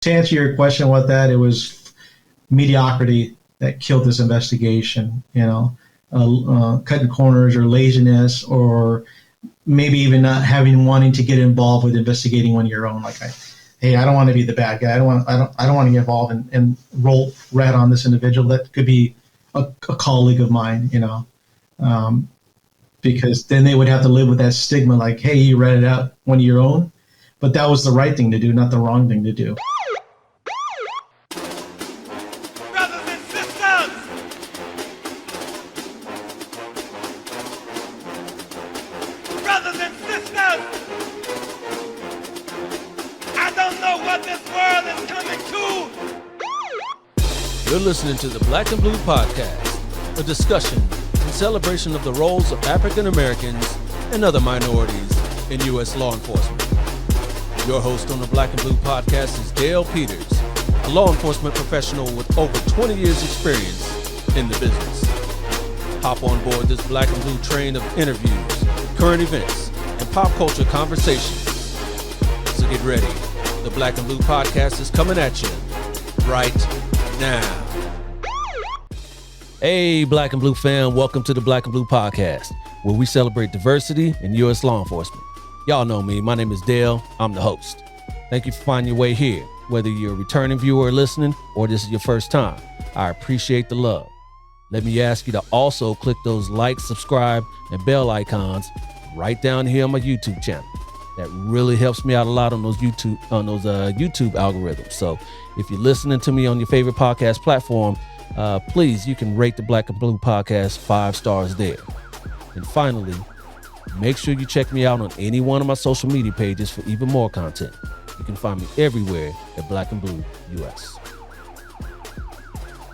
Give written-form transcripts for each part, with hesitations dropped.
to answer your question with that, it was mediocrity that killed this investigation, cutting corners or laziness, or maybe even not wanting to get involved with investigating on your own. Like, I don't want to be the bad guy. I don't want to get involved and roll rat on this individual. That could be a colleague of mine, because then they would have to live with that stigma, like, hey, you ratted out one of your own. But that was the right thing to do, not the wrong thing to do. Brothers and sisters, brothers and sisters, I don't know what this world is coming to. You're listening to the Black and Blue Podcast, a discussion and celebration of the roles of African Americans and other minorities in U.S. law enforcement. Your host on the Black and Blue Podcast is Dale Peters, a law enforcement professional with over 20 years experience in the business. Hop on board this Black and Blue train of interviews, current events, and pop culture conversations. So get ready. The Black and Blue Podcast is coming at you right now. Hey, Black and Blue fam, welcome to the Black and Blue Podcast, where we celebrate diversity in U.S. law enforcement. Y'all know me. My name is Dale. I'm the host. Thank you for finding your way here. Whether you're a returning viewer or listening, or this is your first time, I appreciate the love. Let me ask you to also click those like, subscribe, and bell icons right down here on my YouTube channel. That really helps me out a lot on those YouTube algorithms. So if you're listening to me on your favorite podcast platform, please, you can rate the Black and Blue Podcast 5 stars there. And finally, make sure you check me out on any one of my social media pages for even more content. You can find me everywhere at Black and Blue US.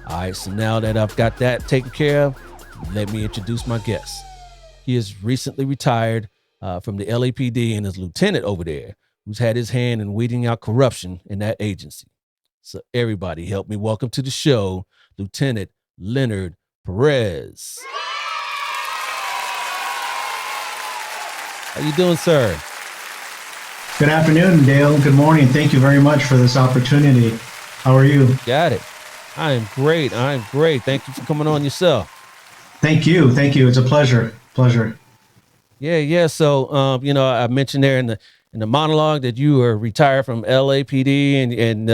All right, so now that I've got that taken care of, let me introduce my guest. He is recently retired from the LAPD and is lieutenant over there, who's had his hand in weeding out corruption in that agency. So everybody help me welcome to the show, Lieutenant Leonard Perez. How you doing, sir? Good afternoon, Dale. Good morning. Thank you very much for this opportunity. How are you? Got it. I am great. Thank you for coming on yourself. Thank you. It's a pleasure. Yeah. So, I mentioned there in the monologue that you were retired from LAPD and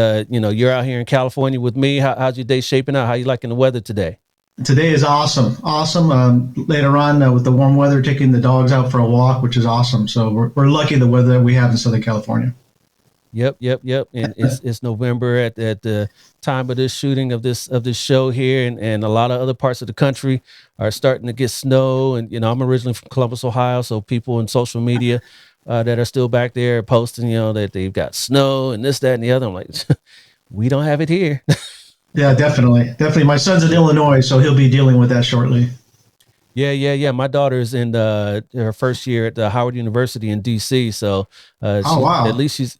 you're out here in California with me. How's your day shaping out? How you liking the weather today? Today is awesome. Later on with the warm weather, taking the dogs out for a walk, which is awesome. So we're lucky the weather that we have in Southern California. Yep. And it's November at the time of this shooting of this show here, and a lot of other parts of the country are starting to get snow. And I'm originally from Columbus, Ohio, so people in social media that are still back there posting, that they've got snow and this, that, and the other. I'm like, we don't have it here. Yeah, definitely. My son's in Illinois, so he'll be dealing with that shortly. Yeah. My daughter's in her first year at Howard University in DC, so wow. At least she's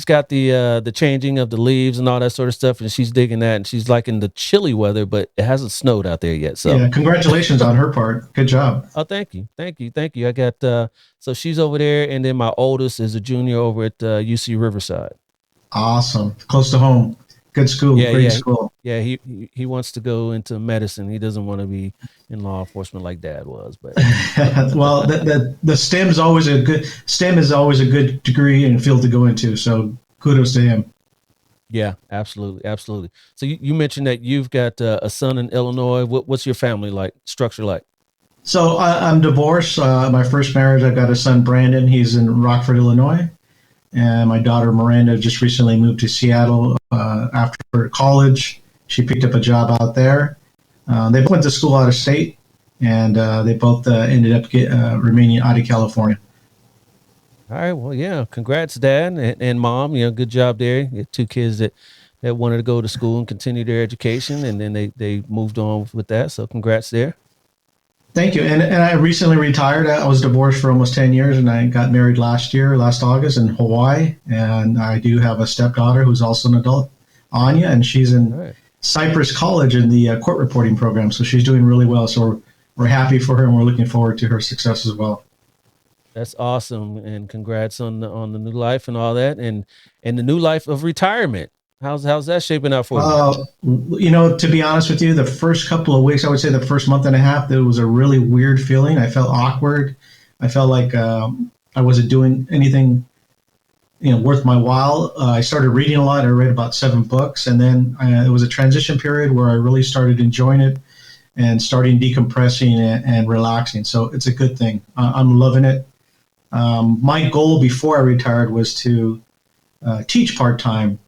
got the changing of the leaves and all that sort of stuff, and she's digging that, and she's liking the chilly weather, but it hasn't snowed out there yet. So yeah, congratulations on her part. Good job. Oh, thank you. I got so she's over there, and then my oldest is a junior over at UC Riverside. Awesome, close to home. Good school. Great school. Yeah, he wants to go into medicine. He doesn't want to be in law enforcement like Dad was. But well, the STEM is always a good degree and field to go into. So kudos to him. Yeah, absolutely. So you mentioned that you've got a son in Illinois. What's your family structure like? So I'm divorced. My first marriage, I've got a son, Brandon. He's in Rockford, Illinois. And my daughter, Miranda, just recently moved to Seattle after college. She picked up a job out there. They both went to school out of state, and they both ended up remaining out of California. All right. Well, yeah. Congrats, Dad and Mom. Good job there. You had 2 kids that wanted to go to school and continue their education, and then they moved on with that. So congrats there. Thank you. And I recently retired. I was divorced for almost 10 years, and I got married last August in Hawaii. And I do have a stepdaughter who's also an adult, Anya, and she's in Cypress College in the court reporting program. So she's doing really well. So we're happy for her, and we're looking forward to her success as well. That's awesome, and congrats on the new life and all that, and the new life of retirement. How's that shaping out for you? To be honest with you, the first couple of weeks, I would say the first month and a half, there was a really weird feeling. I felt awkward. I felt like I wasn't doing anything, worth my while. I started reading a lot. I read about 7 books, and then it was a transition period where I really started enjoying it and starting decompressing and relaxing. So it's a good thing. I'm loving it. My goal before I retired was to teach part time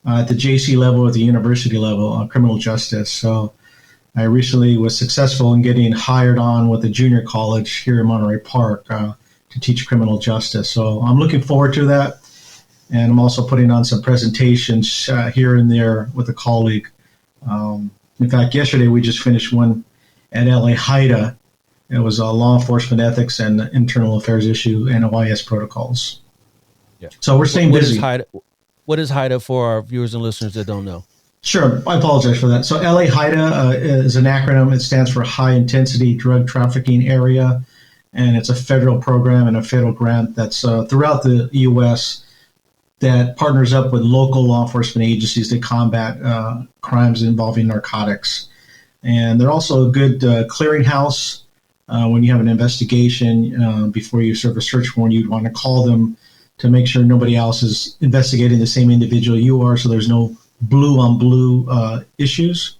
at the JC level, at the university level, on criminal justice. So I recently was successful in getting hired on with a junior college here in Monterey Park to teach criminal justice. So I'm looking forward to that. And I'm also putting on some presentations here and there with a colleague. In fact, yesterday we just finished one at LA It was law enforcement ethics and internal affairs issue and OIS protocols. Yeah. So we're staying busy. What is HIDA for our viewers and listeners that don't know? Sure. I apologize for that. So LA HIDA is an acronym. It stands for High Intensity Drug Trafficking Area. And it's a federal program and a federal grant that's throughout the U.S. that partners up with local law enforcement agencies to combat crimes involving narcotics. And they're also a good clearinghouse. When you have an investigation, before you serve a search warrant, you'd want to call them to make sure nobody else is investigating the same individual you are, so there's no blue on blue issues.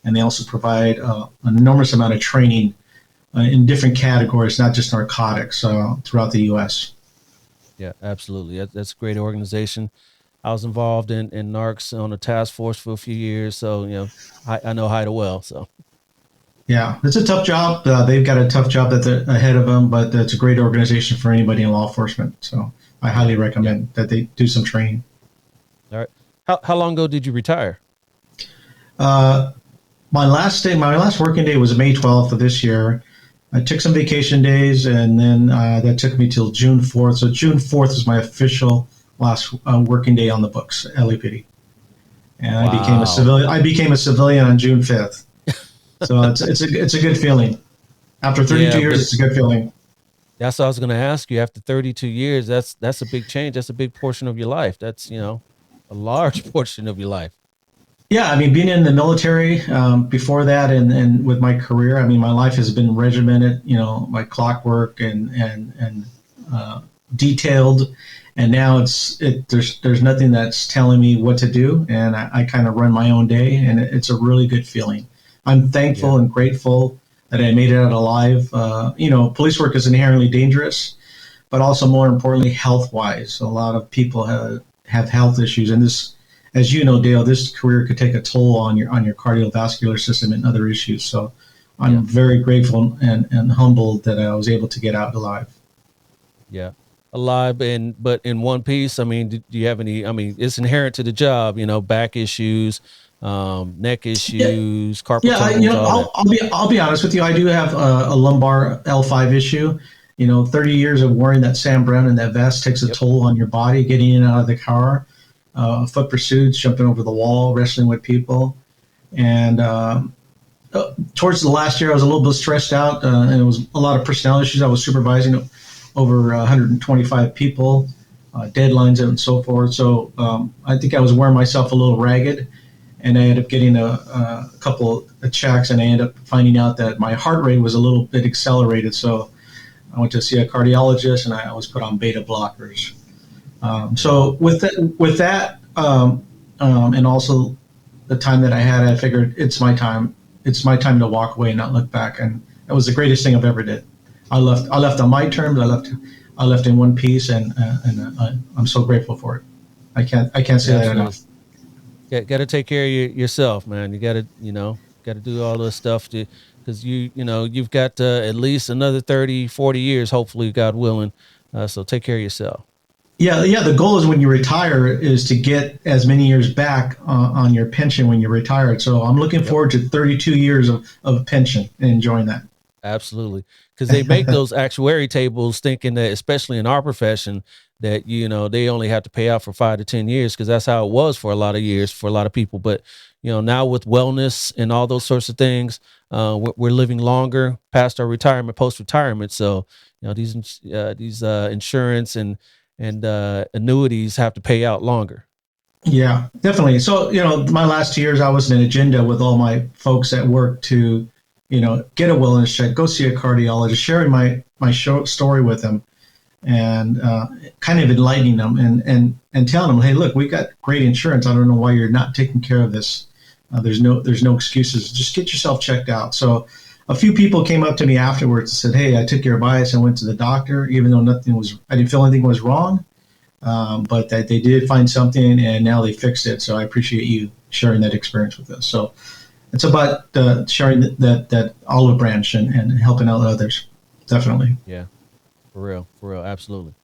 And they also provide an enormous amount of training in different categories, not just narcotics, throughout the U.S. Yeah, absolutely. That's a great organization. I was involved in NARCS on a task force for a few years, so I know HIDA well. So. Yeah, it's a tough job. They've got a tough job that's ahead of them, but it's a great organization for anybody in law enforcement. So I highly recommend that they do some training. All right. How long ago did you retire? My last working day was May 12th of this year. I took some vacation days, and then that took me till June 4th. So June 4th is my official last working day on the books at LAPD. And wow. I became a civilian on June 5th. So it's a good feeling. After 32 years, it's a good feeling. That's what I was going to ask you. After 32 years, that's a big change. That's a big portion of your life. That's a large portion of your life. Yeah, I mean, being in the military before that, and with my career, I mean, my life has been regimented. Like clockwork and detailed. And now there's nothing that's telling me what to do, and I kind of run my own day, and it's a really good feeling. I'm thankful and grateful that I made it out alive. Police work is inherently dangerous, but also more importantly, health-wise. A lot of people have health issues, and this, as you know, Dale, this career could take a toll on your cardiovascular system and other issues. So I'm very grateful and humbled that I was able to get out alive. Yeah. Alive, but in one piece. I mean, do you have any? I mean, it's inherent to the job. Back issues, neck issues, carpal tunnel. I'll be honest with you. I do have a lumbar L5 issue. 30 years of wearing that Sam Brown and that vest takes a toll on your body. Getting in and out of the car, foot pursuits, jumping over the wall, wrestling with people, and towards the last year, I was a little bit stressed out, and it was a lot of personnel issues. I was supervising over 125 people, deadlines and so forth. So I think I was wearing myself a little ragged, and I ended up getting a couple of checks, and I ended up finding out that my heart rate was a little bit accelerated. So I went to see a cardiologist, and I was put on beta blockers. So with that, and also the time that I had, I figured it's my time. It's my time to walk away and not look back. And that was the greatest thing I've ever did. I left on my terms. I left in one piece, and I'm so grateful for it. I can't say that enough. Got to take care of yourself, man. You got to do all this stuff because you've got at least another 30, 40 years, hopefully, God willing. So take care of yourself. Yeah. The goal is when you retire is to get as many years back on your pension when you're retired. So I'm looking forward to 32 years of pension and enjoying that. Absolutely. Because they make those actuary tables thinking that, especially in our profession, that, they only have to pay out for 5 to 10 years because that's how it was for a lot of years for a lot of people. But, now with wellness and all those sorts of things, we're living longer past our retirement, post-retirement. So, these insurance and annuities have to pay out longer. Yeah, definitely. So, my last 2 years, I was an agenda with all my folks at work to, get a wellness check, go see a cardiologist, sharing my story with them, and kind of enlightening them and telling them, hey, look, we got great insurance. I don't know why you're not taking care of this. There's no excuses. Just get yourself checked out. So a few people came up to me afterwards and said, hey, I took your advice and went to the doctor, even though I didn't feel anything was wrong. But that they did find something and now they fixed it. So I appreciate you sharing that experience with us. So it's about sharing that olive branch and helping out others. Definitely. Yeah, for real. Absolutely.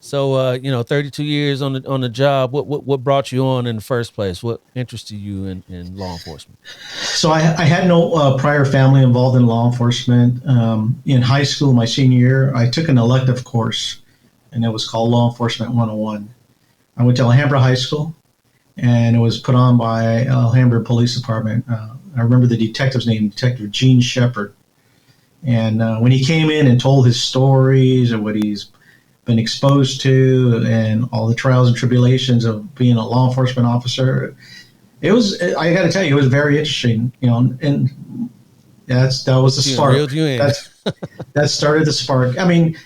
So, 32 years on the job, what brought you on in the first place? What interested you in law enforcement? So I had no prior family involved in law enforcement. In high school, my senior year, I took an elective course, and it was called Law Enforcement 101. I went to Alhambra High School, and it was put on by Alhambra Police Department. I remember the detective's name, Detective Gene Shepard. And when he came in and told his stories and what he's been exposed to and all the trials and tribulations of being a law enforcement officer, I got to tell you, it was very interesting, and that was the spark. That started the spark. I mean,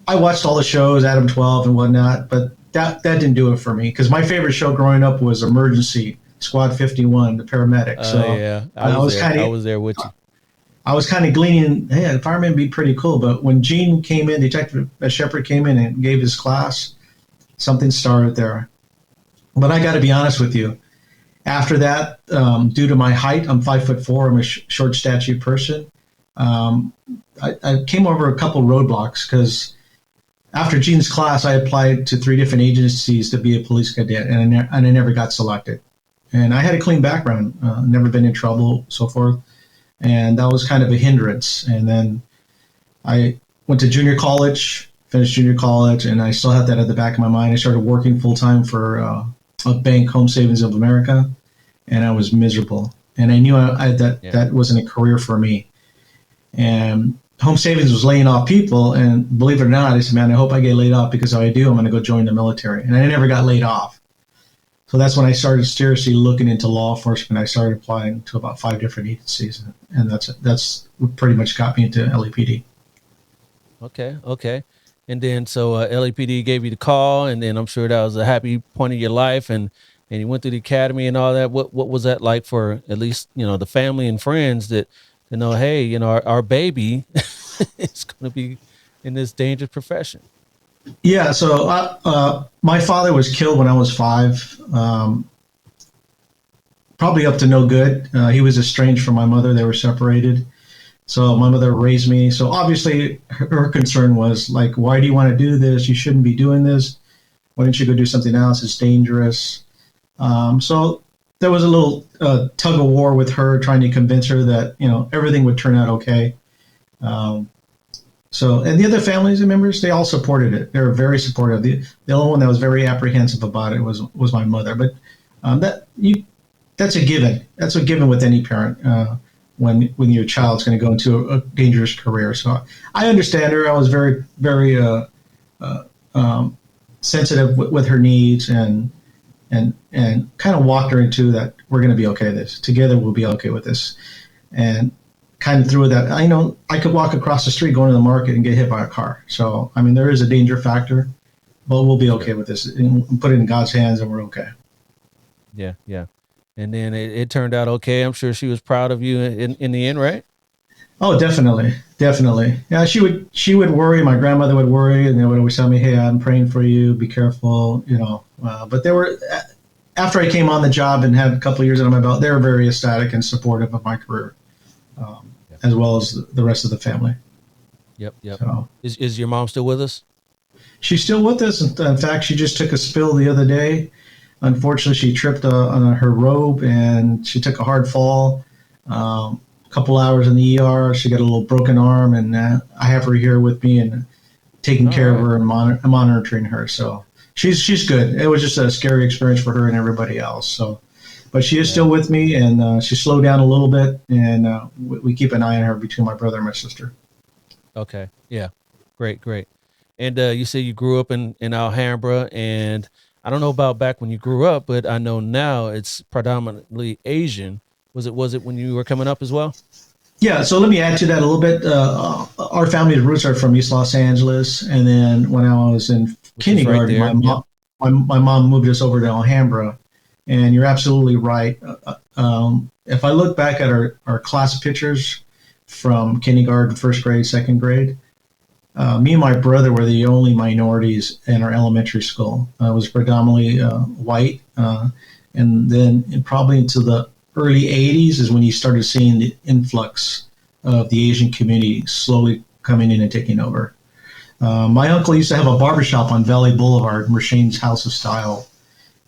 I watched all the shows, Adam 12 and whatnot, but that didn't do it for me, because my favorite show growing up was Emergency Squad 51, the paramedic. So yeah, I was there with you. I was kind of gleaning, hey, a fireman would be pretty cool. But when Gene came in, Detective Shepard came in and gave his class, something started there. But I got to be honest with you. After that, due to my height, I'm 5'4", I'm a short statured person. I came over a couple roadblocks, because after Gene's class, I applied to 3 different agencies to be a police cadet, and I never got selected. And I had a clean background, never been in trouble, so forth. And that was kind of a hindrance. And then I went to junior college, finished junior college, and I still had that at the back of my mind. I started working full-time for a bank, Home Savings of America, and I was miserable. And I knew that wasn't a career for me. And Home Savings was laying off people, and believe it or not, I said, man, I hope I get laid off, because if I do, I'm going to go join the military. And I never got laid off. So that's when I started seriously looking into law enforcement. I started applying to about 5 different agencies, and that's what pretty much got me into LAPD. Okay. And then so LAPD gave you the call, and then I'm sure that was a happy point of your life, and you went through the academy and all that. What was that like for at least the family and friends that know, hey, our baby is going to be in this dangerous profession? Yeah, so my father was killed when I was 5, probably up to no good. He was estranged from my mother. They were separated. So my mother raised me. So obviously her concern was like, why do you want to do this? You shouldn't be doing this. Why don't you go do something else? It's dangerous. So there was a little tug of war with her, trying to convince her that, everything would turn out okay. And the other families and members, they all supported it. They were very supportive. The only one that was very apprehensive about it was my mother. But that's a given. That's a given with any parent when your child's going to go into a dangerous career. So I understand her. I was very, very sensitive with her needs and kind of walked her into that we're going to be okay with this. Together we'll be okay with this. And kind of through that, I could walk across the street going to the market and get hit by a car. So, there is a danger factor, but we'll be okay with this. And put it in God's hands and we're okay. Yeah. And then it turned out okay. I'm sure she was proud of you in the end, right? Oh, definitely. Yeah, she would worry. My grandmother would worry, and they would always tell me, hey, I'm praying for you. Be careful, But they were, after I came on the job and had a couple of years under my belt, they were very ecstatic and supportive of my career. As well as the rest of the family. Yep. So, is your mom still with us? She's still with us. In fact, she just took a spill the other day. Unfortunately, she tripped on her robe and she took a hard fall. A couple hours in the ER. She got a little broken arm, and I have her here with me and taking care of her and monitoring her. So she's good. It was just a scary experience for her and everybody else. So. But she is still with me, and she slowed down a little bit, and we keep an eye on her between my brother and my sister. Okay, yeah. Great, great. And you say you grew up in Alhambra, and I don't know about back when you grew up, but I know now it's predominantly Asian. Was it when you were coming up as well? Yeah, so let me add to that a little bit. Our family's roots are from East Los Angeles, and then when I was in Which is right kindergarten, there. Yep. my mom moved us over to Alhambra. And you're absolutely right. If I look back at our class pictures from kindergarten, first grade, second grade, me and my brother were the only minorities in our elementary school. It was predominantly white. And then probably into the early 80s is when you started seeing the influx of the Asian community slowly coming in and taking over. My uncle used to have a barbershop on Valley Boulevard, Rashane's House of Style,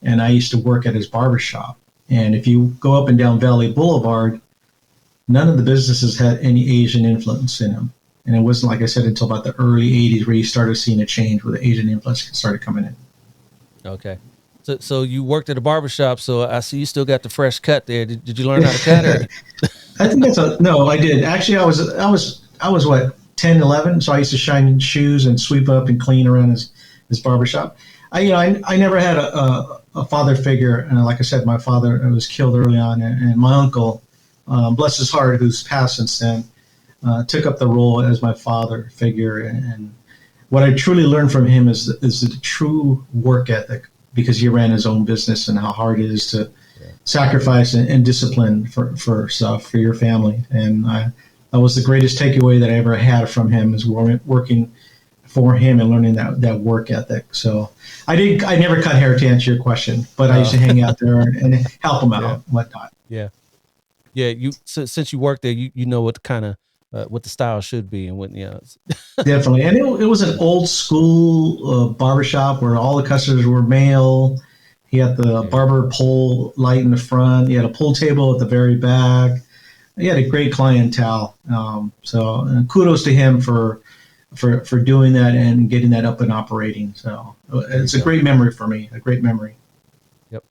and I used to work at his barbershop. And if you go up and down Valley Boulevard, none of the businesses had any Asian influence in them. And it wasn't, like I said, until about the early 80s where you started seeing a change where the Asian influence started coming in. Okay. So you worked at a barbershop, so I see you still got the fresh cut there. Did you learn how to cut? Or? I think no, I did. Actually, I was what, 10, 11. So I used to shine shoes and sweep up and clean around his barbershop. I never had a father figure. And like I said, my father was killed early on, and my uncle, bless his heart, who's passed since then, took up the role as my father figure. And what I truly learned from him is the true work ethic, because he ran his own business and how hard it is to sacrifice and discipline for stuff, for your family. And that was the greatest takeaway that I ever had from him, is working for him and learning that work ethic. So I never cut hair, to answer your question, but I used to hang out there and help him out and whatnot. Yeah. Yeah. Since you worked there, you know what kind of, what the style should be and what, Definitely. And it was an old school barbershop where all the customers were male. He had the barber pole light in the front. He had a pool table at the very back. He had a great clientele. So kudos to him for doing that and getting that up and operating. So it's a great memory for me, a great memory. Yep.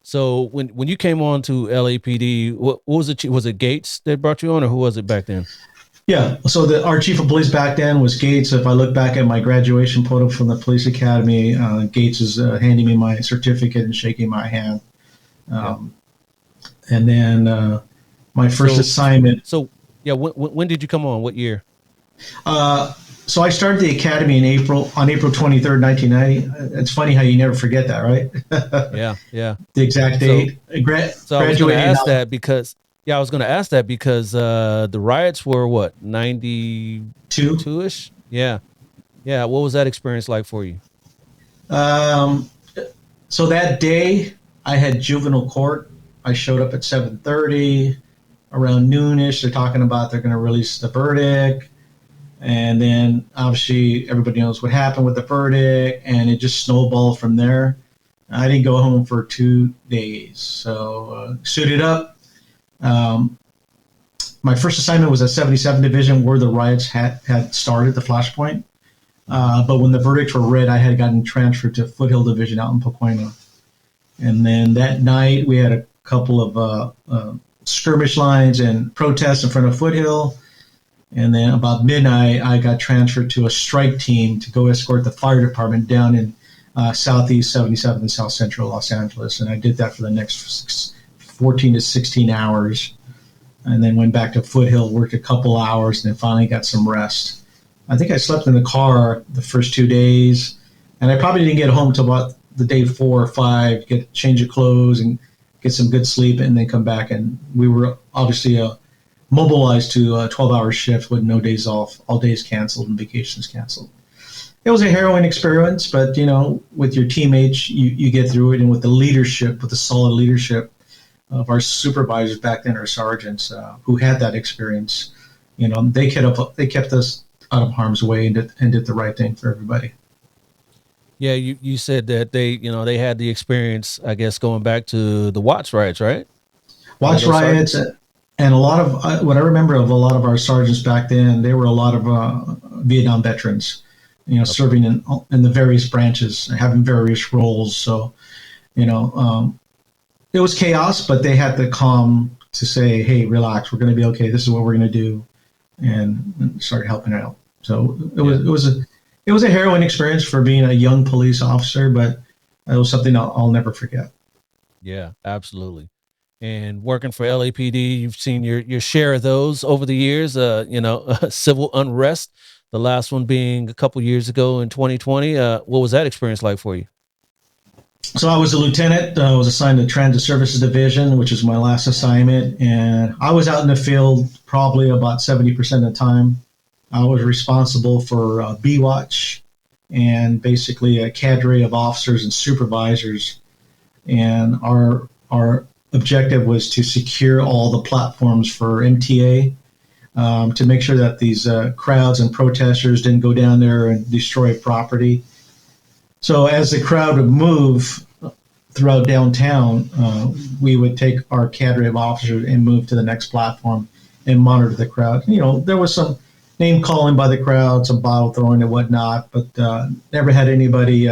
So when you came on to LAPD, what was it? Was it Gates that brought you on, or who was it back then? Yeah. So our chief of police back then was Gates. If I look back at my graduation photo from the police academy, Gates is handing me my certificate and shaking my hand. And then my first assignment. So yeah, when did you come on? What year? So I started the academy on April 23rd, 1990. It's funny how you never forget that, right? Yeah. The exact date. So I was going to ask that because the riots were what, 92-ish? Yeah. What was that experience like for you? So that day I had juvenile court. I showed up at 7:30. Around noonish, they're talking about they're going to release the verdict. And then obviously everybody knows what happened with the verdict, and it just snowballed from there. I didn't go home for 2 days. So suited up. My first assignment was at 77 Division, where the riots had started, the flashpoint. But when the verdicts were read, I had gotten transferred to Foothill Division out in Pacoima. And then that night we had a couple of skirmish lines and protests in front of Foothill. And then about midnight, I got transferred to a strike team to go escort the fire department down in Southeast 77 and South Central Los Angeles. And I did that for the next 14 to 16 hours. And then went back to Foothill, worked a couple hours, and then finally got some rest. I think I slept in the car the first 2 days. And I probably didn't get home until about the day 4 or 5, get change of clothes and get some good sleep, and then come back. And we were obviously mobilized to a 12-hour shift with no days off, all days canceled and vacations canceled. It was a harrowing experience, but, with your teammates, you get through it. And with the leadership, with the solid leadership of our supervisors back then, our sergeants who had that experience, they kept us out of harm's way and did the right thing for everybody. Yeah, you said that they had the experience, I guess, going back to the Watts riots, right? Watts riots. And a lot of what I remember of a lot of our sergeants back then, they were a lot of Vietnam veterans, serving in the various branches, having various roles. So, it was chaos, but they had the calm to say, "Hey, relax, we're going to be okay. This is what we're going to do," and start helping out. So it was a harrowing experience for being a young police officer, but it was something I'll never forget. Yeah, absolutely. And working for LAPD, you've seen your share of those over the years. Civil unrest. The last one being a couple years ago in 2020. What was that experience like for you? So I was a lieutenant. I was assigned to Transit Services Division, which is my last assignment. And I was out in the field probably about 70% of the time. I was responsible for B-Watch and basically a cadre of officers and supervisors. And our objective was to secure all the platforms for MTA, to make sure that these crowds and protesters didn't go down there and destroy property. So as the crowd would move throughout downtown, we would take our cadre of officers and move to the next platform and monitor the crowd. There was some name calling by the crowd, some bottle throwing and whatnot, but never had anybody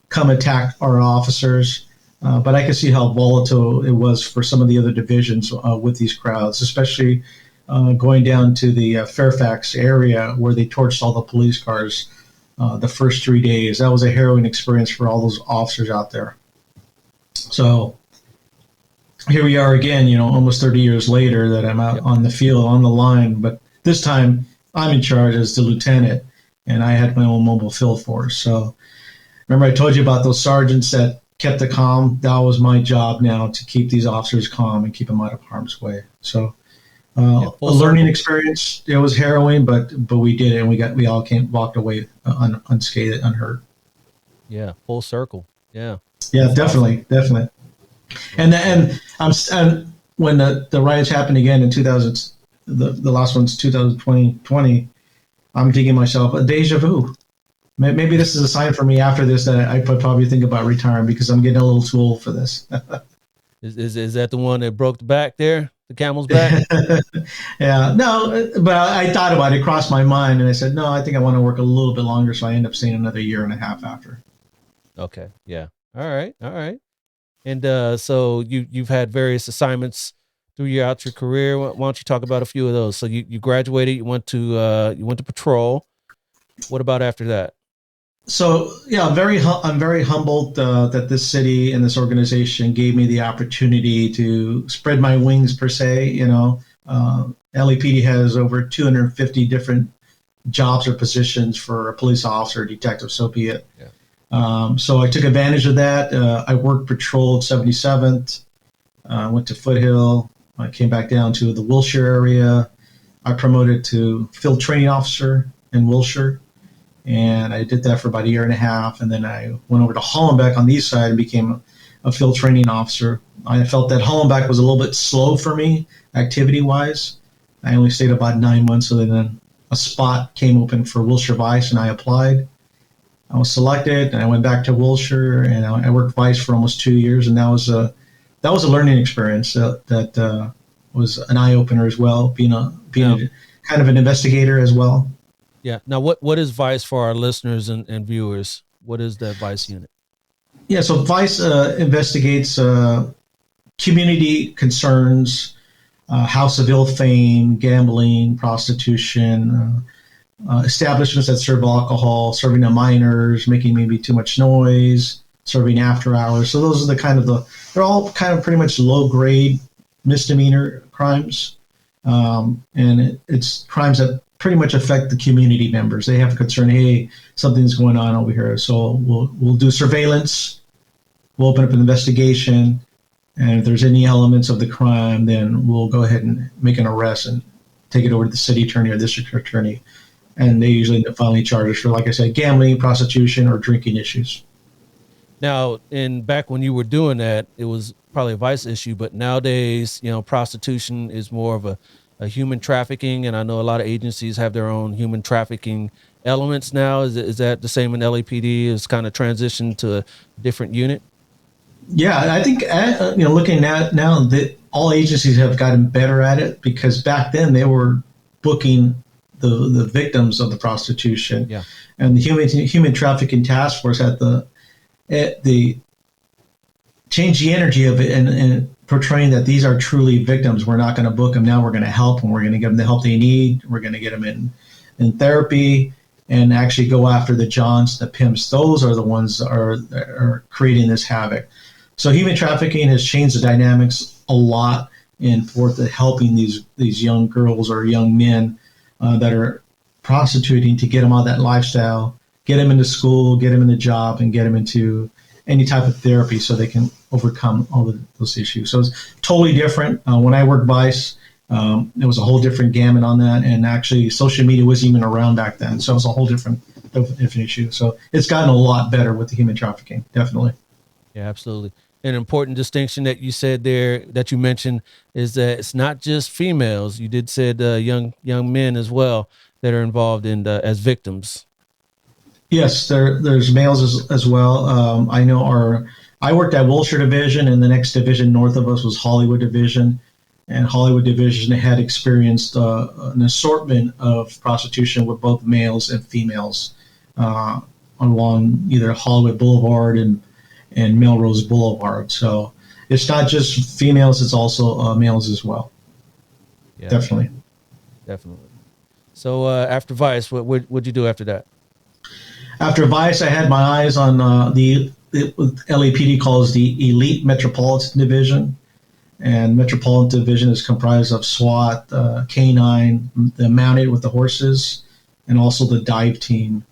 come attack our officers. But I could see how volatile it was for some of the other divisions with these crowds, especially going down to the Fairfax area where they torched all the police cars the first 3 days. That was a harrowing experience for all those officers out there. So here we are again, almost 30 years later that I'm out on the field, on the line. But this time I'm in charge as the lieutenant, and I had my own mobile field force. So remember I told you about those sergeants that kept the calm? That was my job now, to keep these officers calm and keep them out of harm's way. So a learning experience. It was harrowing, but we did it, and we all walked away unscathed, unhurt. Yeah, full circle. Yeah. Yeah, that's definitely. And when the riots happened again in 2000, the last one's 2020, I'm thinking to myself, a deja vu. Maybe this is a sign for me after this that I would probably think about retiring, because I'm getting a little too old for this. Is that the one that broke the back there? The camel's back? Yeah, no, but I thought about it, crossed my mind, and I said, no, I think I want to work a little bit longer, so I end up staying another year and a half after. Okay, yeah. All right. And so you've had various assignments throughout your career. Why don't you talk about a few of those? So you graduated, you went to patrol. What about after that? So yeah, I'm very humbled that this city and this organization gave me the opportunity to spread my wings, per se. LAPD has over 250 different jobs or positions for a police officer, detective, so be it. Yeah. So I took advantage of that. I worked patrol at 77th. Went to Foothill. I came back down to the Wilshire area. I promoted to field training officer in Wilshire. And I did that for about a year and a half. And then I went over to Hollenbeck on the east side and became a field training officer. I felt that Hollenbeck was a little bit slow for me, activity-wise. I only stayed about 9 months, so then a spot came open for Wilshire Vice, and I applied. I was selected, and I went back to Wilshire, and I worked Vice for almost 2 years, and that was a learning experience that was an eye-opener as well, being a kind of an investigator as well. Yeah. Now, what is Vice for our listeners and viewers? What is that Vice unit? Yeah, so Vice investigates community concerns, house of ill fame, gambling, prostitution, establishments that serve alcohol, serving to minors, making maybe too much noise, serving after hours. So those are they're all kind of pretty much low grade misdemeanor crimes. And it's crimes that pretty much affect the community members. They have a concern, hey, something's going on over here. So we'll do surveillance. We'll open up an investigation. And if there's any elements of the crime, then we'll go ahead and make an arrest and take it over to the city attorney or district attorney. And they usually end up filing charges for, like I said, gambling, prostitution, or drinking issues. Now, back when you were doing that, it was probably a Vice issue, but nowadays, prostitution is more of a human trafficking, and I know a lot of agencies have their own human trafficking elements now. Is that the same in LAPD? Is kind of transitioned to a different unit? Yeah, I think looking at now that all agencies have gotten better at it, because back then they were booking the victims of the prostitution, yeah. And the human trafficking task force had the change the energy of it and portraying that these are truly victims. We're not going to book them now. We're going to help them. We're going to give them the help they need. We're going to get them in in therapy and actually go after the Johns, the pimps. Those are the ones that are creating this havoc. So human trafficking has changed the dynamics a lot in for helping these young girls or young men that are prostituting to get them out of that lifestyle, get them into school, get them into job, and get them into any type of therapy so they can overcome all of those issues. So it's totally different. When I worked Vice, it was a whole different gamut on that. And actually, social media wasn't even around back then. So it's a whole different issue. So it's gotten a lot better with the human trafficking, definitely. Yeah, absolutely. An important distinction that you said there, that you mentioned, is that it's not just females. You did said young men as well that are involved in as victims. Yes, there's males as well. I worked at Wilshire Division, and the next division north of us was Hollywood Division. And Hollywood Division had experienced an assortment of prostitution with both males and females along either Hollywood Boulevard and Melrose Boulevard. So it's not just females, it's also males as well. Yeah, definitely. So after Vice, what'd you do after that? After Vice, I had my eyes on the LAPD calls the Elite Metropolitan Division. And Metropolitan Division is comprised of SWAT, K9, the mounted with the horses, and also the dive team.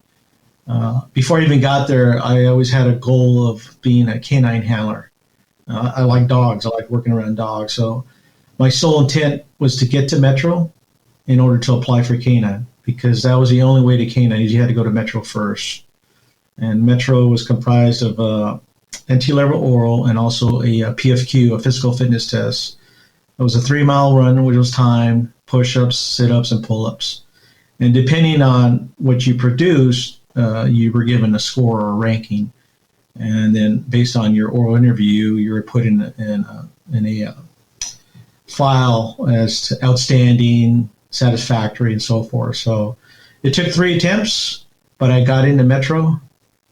Before I even got there, I always had a goal of being a canine handler. I like dogs. I like working around dogs. So my sole intent was to get to Metro in order to apply for canine, because that was the only way to canine. You had to go to Metro first. And Metro was comprised of entry-level oral and also a PFQ, a physical fitness test. It was a 3-mile run, which was timed, push-ups, sit-ups, and pull-ups. And depending on what you produced, you were given a score or a ranking. And then based on your oral interview, you were put in a file as to outstanding, satisfactory, and so forth. So it took 3 attempts, but I got into Metro.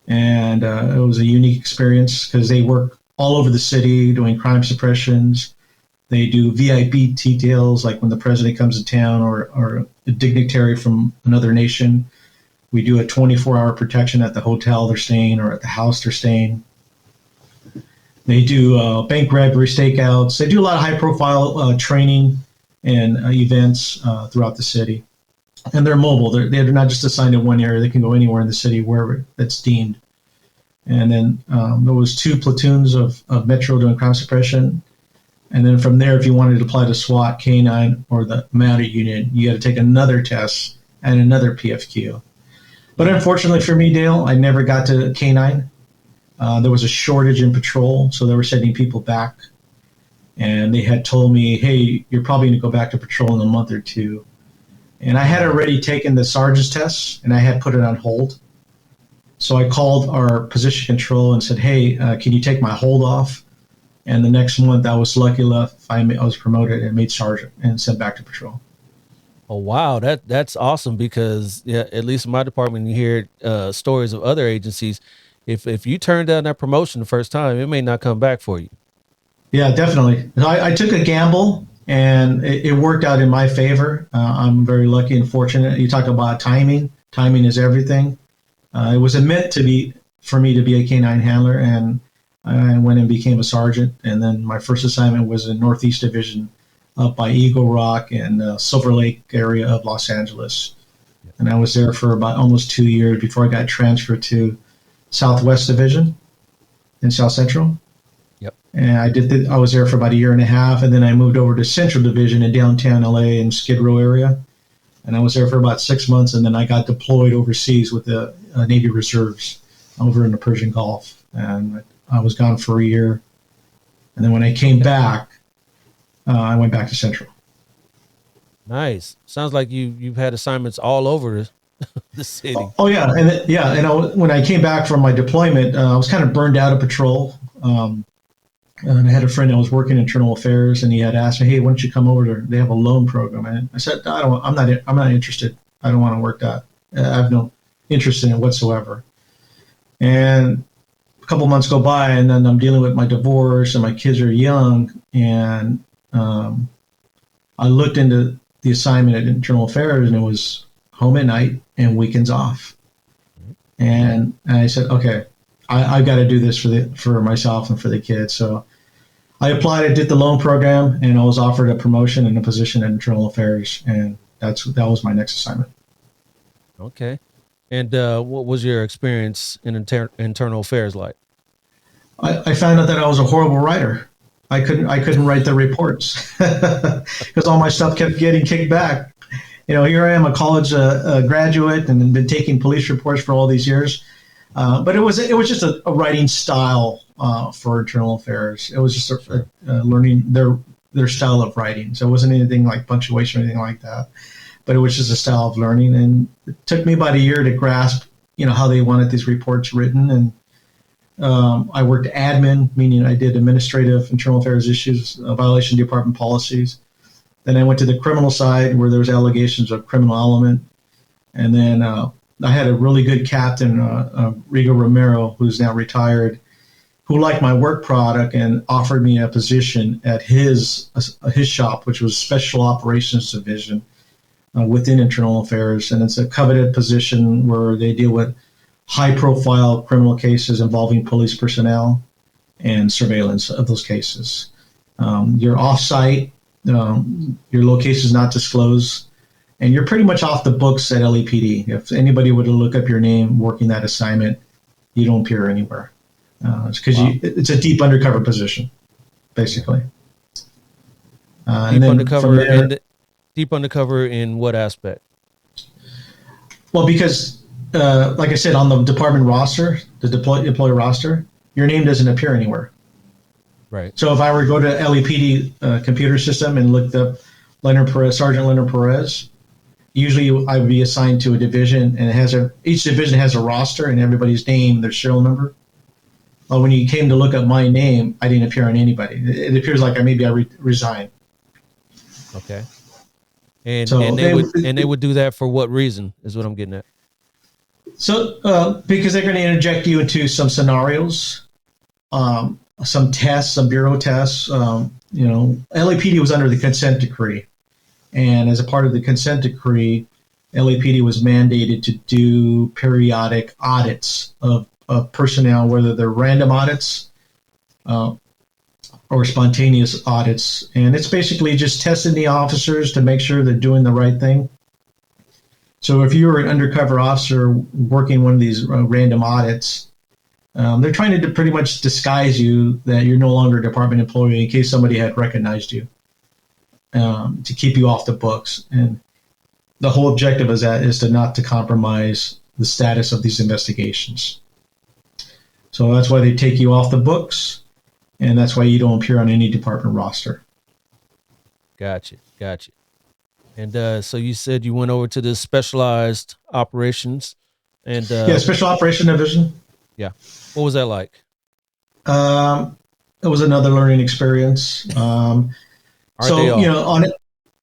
And it was a unique experience because they work all over the city doing crime suppressions. They do VIP details, like when the president comes to town or a dignitary from another nation. We do a 24-hour protection at the hotel they're staying or at the house they're staying. They do bank robbery stakeouts. They do a lot of high-profile training and events throughout the city. And they're mobile. They're not just assigned to one area. They can go anywhere in the city wherever it's deemed. And then there was 2 platoons of Metro doing crime suppression. And then from there, if you wanted to apply to SWAT, K9, or the mounted unit, you had to take another test and another PFQ. But unfortunately for me, Dale, I never got to K9. There was a shortage in patrol, so they were sending people back. And they had told me, hey, you're probably going to go back to patrol in a month or 2. And I had already taken the sergeant's test, and I had put it on hold. So I called our position control and said, hey, can you take my hold off? And the next month, I was lucky enough, I was promoted and made sergeant and sent back to patrol. Oh, wow. That's awesome, because at least in my department, you hear stories of other agencies. If you turn down that promotion the first time, it may not come back for you. Yeah, definitely. I took a gamble. And it worked out in my favor. I'm very lucky and fortunate. You talk about timing. Timing is everything. It was meant to be for me to be a canine handler, and I went and became a sergeant. And then my first assignment was in Northeast Division up by Eagle Rock and Silver Lake area of Los Angeles. And I was there for about almost 2 years before I got transferred to Southwest Division in South Central. And I was there for about 1.5 years, and then I moved over to Central Division in downtown LA in Skid Row area. And I was there for about 6 months, and then I got deployed overseas with the Navy Reserves over in the Persian Gulf. And I was gone for 1 year. And then when I came back, I went back to Central. Nice. Sounds like you've had assignments all over the city. Oh yeah. And when I came back from my deployment, I was kind of burned out of patrol. And I had a friend that was working in internal affairs, and he had asked me, "Hey, why don't you come over they have a loan program?" And I said, "I'm not interested. I don't want to work that. I have no interest in it whatsoever." And a couple months go by, and then I'm dealing with my divorce, and my kids are young, and I looked into the assignment at internal affairs, and it was home at night, and weekends off. And I said, okay, I've got to do this for myself and for the kids. So I applied, I did the loan program, and I was offered a promotion and a position in internal affairs. And that was my next assignment. Okay. And what was your experience in internal affairs like? I found out that I was a horrible writer. I couldn't write the reports because all my stuff kept getting kicked back. Here I am, a college graduate, and been taking police reports for all these years. But it was just a writing style for internal affairs. It was just learning their style of writing. So it wasn't anything like punctuation or anything like that. But it was just a style of learning, and it took me about a year to grasp, how they wanted these reports written. And I worked admin, meaning I did administrative internal affairs issues, violation department policies. Then I went to the criminal side where there was allegations of criminal element. And then I had a really good captain, Rigo Romero, who's now retired, who liked my work product and offered me a position at his shop, which was Special Operations Division within Internal Affairs. And it's a coveted position where they deal with high-profile criminal cases involving police personnel and surveillance of those cases. You're off-site. Your location is not disclosed, and you're pretty much off the books at LAPD. If anybody were to look up your name working that assignment, you don't appear anywhere. It's because it's a deep undercover position, basically. Deep undercover in what aspect? Well, because like I said, on the department roster, the employee roster, your name doesn't appear anywhere. Right. So if I were to go to LAPD computer system and looked up Sergeant Leonard Perez, usually I would be assigned to a division, and each division has a roster and everybody's name, their serial number. Well, when you came to look up my name, I didn't appear on anybody. It appears like maybe I resigned. Okay. And they would do that for what reason is what I'm getting at. So because they're going to interject you into some scenarios, some tests, some bureau tests. LAPD was under the consent decree. And as a part of the consent decree, LAPD was mandated to do periodic audits of personnel, whether they're random audits or spontaneous audits. And it's basically just testing the officers to make sure they're doing the right thing. So if you're an undercover officer working one of these random audits, they're trying to pretty much disguise you that you're no longer a department employee in case somebody had recognized you, to keep you off the books. And the whole objective is not to compromise the status of these investigations. So that's why they take you off the books, and that's why you don't appear on any department roster. Gotcha. And so you said you went over to the specialized operations and Special Operation Division. Yeah. What was that like? It was another learning experience. On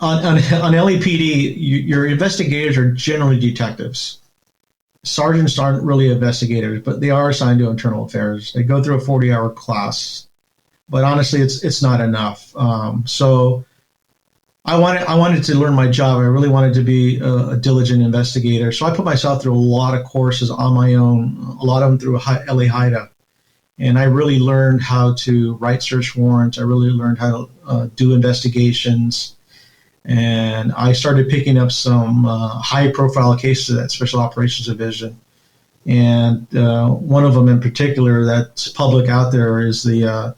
LAPD, your investigators are generally detectives. Sergeants aren't really investigators, but they are assigned to internal affairs. They go through a 40-hour class, but honestly, it's not enough. So I wanted to learn my job. I really wanted to be a diligent investigator. So I put myself through a lot of courses on my own, a lot of them through LA HIDA. And I really learned how to write search warrants. I really learned how to do investigations. And I started picking up some high-profile cases at Special Operations Division. And one of them in particular that's public out there is the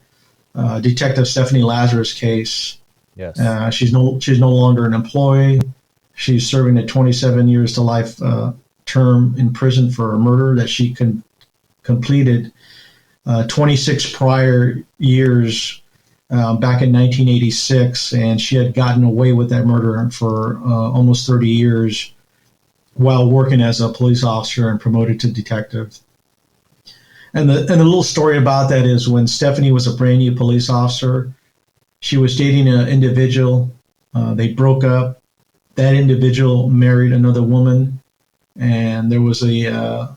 Detective Stephanie Lazarus case. Yes. She's no longer an employee. She's serving a 27 years to life term in prison for a murder that she completed 26 prior years back in 1986, and she had gotten away with that murder for almost 30 years while working as a police officer and promoted to detective. And the little story about that is when Stephanie was a brand new police officer, she was dating an individual. They broke up. That individual married another woman, and there was a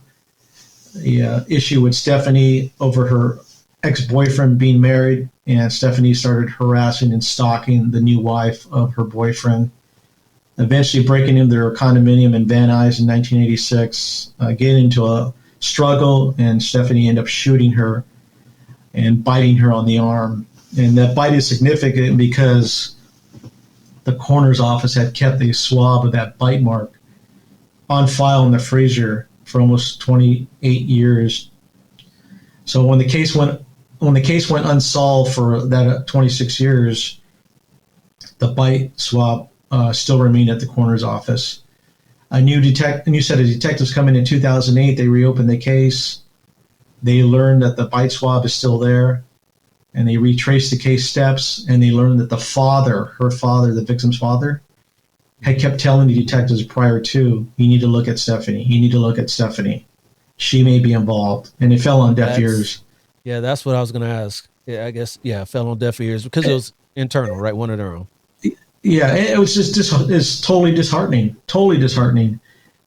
issue with Stephanie over her ex-boyfriend being married, and Stephanie started harassing and stalking the new wife of her boyfriend. eventually breaking into their condominium in Van Nuys in 1986, getting into a struggle, and Stephanie ended up shooting her and biting her on the arm. And that bite is significant because the coroner's office had kept a swab of that bite mark on file in the freezer for almost 28 years. So when the case went unsolved for that 26 years, the bite swab still remained at the coroner's office. A new set of detectives come in 2008. They reopened the case. They learned that the bite swab is still there, and they retraced the case steps, and they learned that her father, the victim's father, had kept telling the detectives prior to, you need to look at Stephanie. You need to look at Stephanie. She may be involved. And it fell on deaf ears. Yeah, that's what I was going to ask. Yeah, I guess, it fell on deaf ears because it was internal, right? One of their own. Yeah, it was just it's totally disheartening.